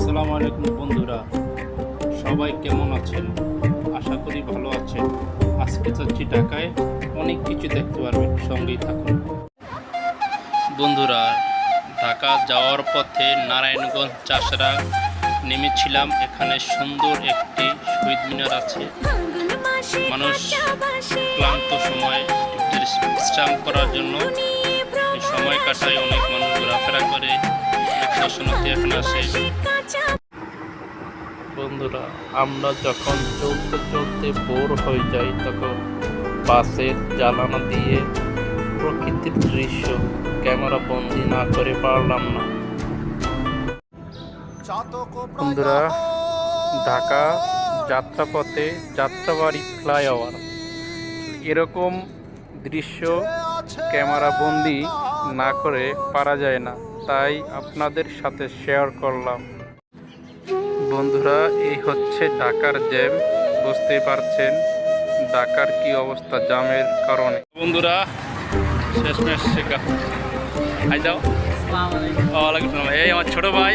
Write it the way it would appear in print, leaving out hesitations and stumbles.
আসসালামু আলাইকুম বন্ধুরা, সবাই কেমন আছেন? আশা করি ভালো আছেন। আজকে যাচ্ছি ঢাকায়, অনেক কিছু দেখতে পারবেন, সঙ্গেই থাকুন বন্ধুরা। ঢাকা যাওয়ার পথে নারায়ণগঞ্জ চাষড়া নেমেছিলাম। এখানে সুন্দর একটি শহীদ মিনার আছে। মানুষ ক্লান্ত সময় বিশ্রাম করার জন্য এই সময় কাটায়। অনেক মানুষ ঘোরাফেরা করে, অনেক দর্শনার্থী এখানে আসে। বন্ধুরা, আমরা যখন চলতে চলতে বোর হয়ে যাই, তখন বাসের জানালা দিয়ে প্রকৃতির দৃশ্য ক্যামেরা বন্দি না করে পারলাম না। বন্ধুরা, ঢাকা যাত্রাপথে যাত্রাবাড়ি ফ্লাইওভার, এরকম দৃশ্য ক্যামেরা বন্দি না করে পারা যায় না, তাই আপনাদের সাথে শেয়ার করলাম। বন্ধুরা, এই হচ্ছে ঢাকার জ্যাম। বুঝতেই পারছেন ঢাকার কি অবস্থা জ্যামের কারণে। বন্ধুরা, শেষমেশ আই যাও। ওয়ালাইকুম আসসালাম। এই আমার ছোট ভাই।